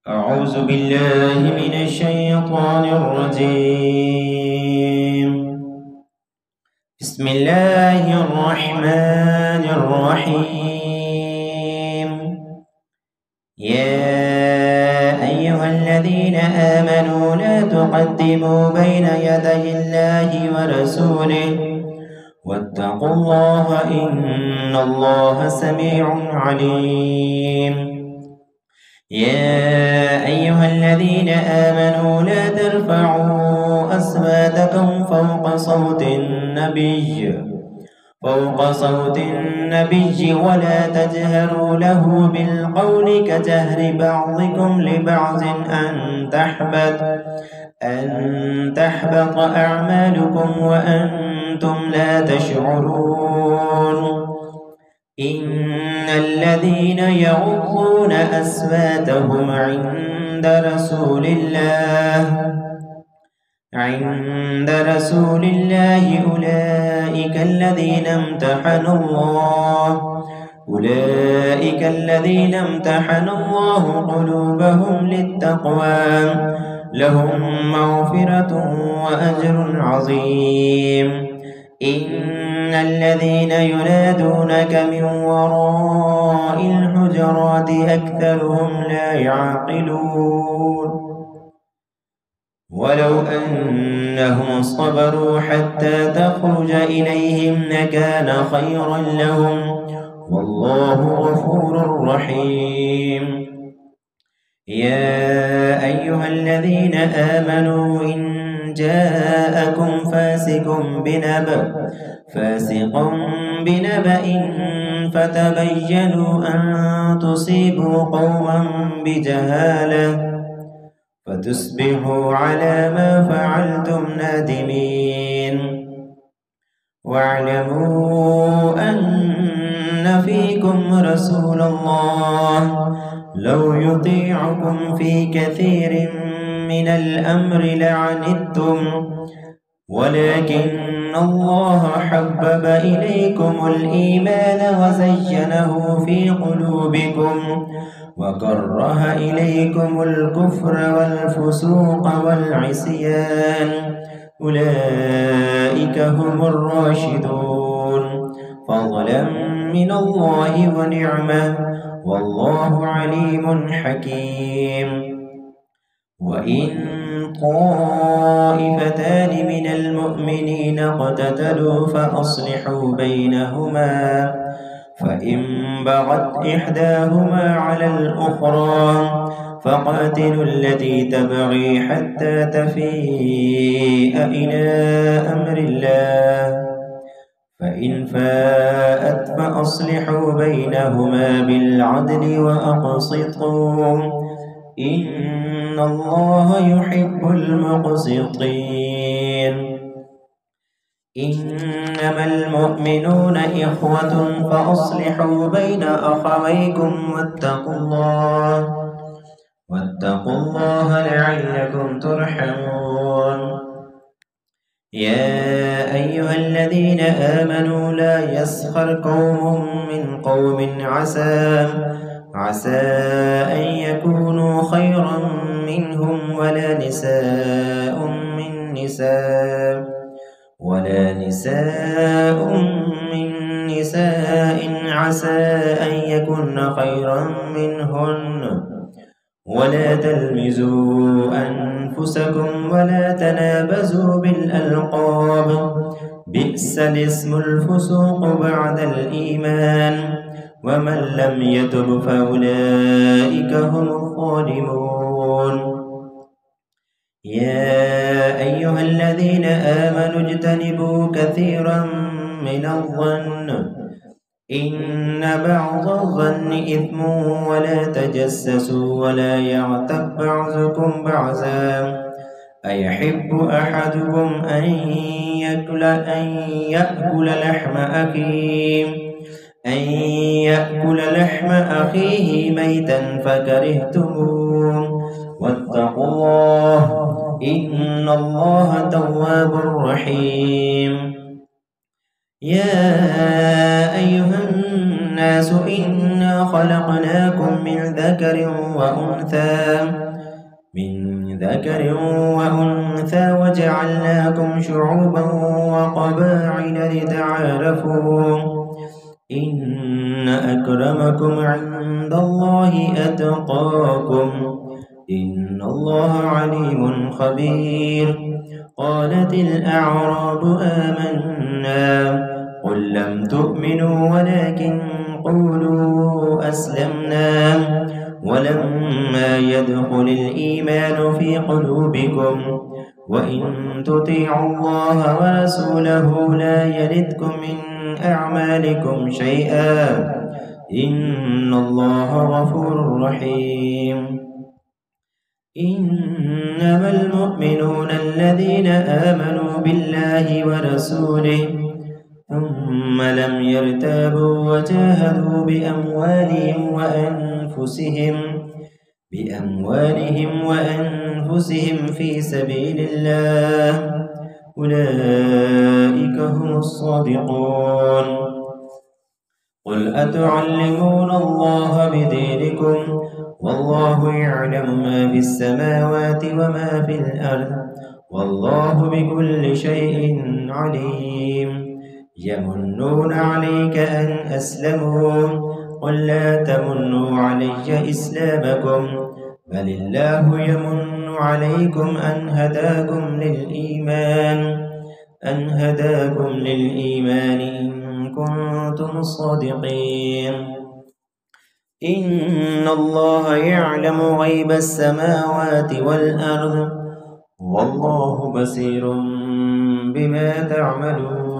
أعوذ بالله من الشيطان الرجيم. بسم الله الرحمن الرحيم. يا أيها الذين آمنوا لا تقدموا بين يدي الله ورسوله واتقوا الله إن الله سميع عليم. يا أيها الذين آمنوا لا ترفعوا أصواتكم فوق صوت النبي ولا تجهروا له بالقول كجهر بعضكم لبعض أن تحبط أعمالكم وأنتم لا تشعرون. إن الذين يغضون أصواتهم عند رسول الله أولئك الذين امتحن الله قلوبهم للتقوى لهم مغفرة وأجر عظيم. إن الذين ينادونك من وراء الحجرات أكثرهم لا يعقلون. ولو أنهم صبروا حتى تخرج إليهم لكان خيرا لهم والله غفور رحيم. يا أيها الذين آمنوا إن جاءكم فاسق بنبأ فتبينوا أن تصيبوا قوما بجهالة فتصبحوا على ما فعلتم نادمين. واعلموا أن فيكم رسول الله لو يطيعكم في كثير من الأمر لعنتم ولكن الله حبب إليكم الإيمان وزينه في قلوبكم وكره إليكم الكفر والفسوق والعصيان أولئك هم الراشدون فضلا من الله ونعمة والله عليم حكيم. وإن طائفتان من المؤمنين اقتتلوا فأصلحوا بينهما فإن بغت إحداهما على الأخرى فقاتلوا التي تبغي حتى تفيء إلى أمر الله فإن فاءت فأصلحوا بينهما بالعدل وأقسطوا إن الله يحب المقسطين. إنما المؤمنون إخوة فأصلحوا بين أخويكم واتقوا الله لعلكم ترحمون. يا أيها الذين آمنوا لا يسخر قوم من قوم عسى أن يكونوا خيرا منهم ولا نساء من نساء عسى أن يكن خيرا منهن ولا تلمزوا أنفسكم ولا تنابزوا بالألقاب بئس الاسم الفسوق بعد الإيمان ومن لم يتب فأولئك هم الظالمون. يا أيها الذين آمنوا اجتنبوا كثيرا من الظن إن بعض الظن إثم ولا تجسسوا ولا يغتب بعضكم بعضا أيحب أحدكم أن يأكل لحم أخيه ميتا فكرهتموه واتقوا الله إن الله تواب رحيم. يا أيها الناس إنا خلقناكم من ذكر وأنثى وجعلناكم شعوبا وقبائل لتعارفوا إن أكرمكم عند الله أتقاكم إن الله عليم خبير. قالت الأعراب آمنا قل لم تؤمنوا ولكن قولوا أسلمنا ولما يدخل الإيمان في قلوبكم وإن تطيعوا الله ورسوله لا يلدكم من أعمالكم شيئا إن الله غفور رحيم. إنما المؤمنون الذين آمنوا بالله ورسوله ثم لم يرتابوا وجاهدوا بأموالهم وأنفسهم في سبيل الله أولئك هم الصادقون. قل أتعلمون الله بدينكم والله يعلم ما في السماوات وما في الأرض والله بكل شيء عليم. يمنون عليك أن أسلموا قل لا تمنوا علي إسلامكم بل الله يمن عليكم أن هداكم للإيمان إن كنتم صادقين. إن الله يعلم غيب السماوات والأرض والله بصير بما تعملون.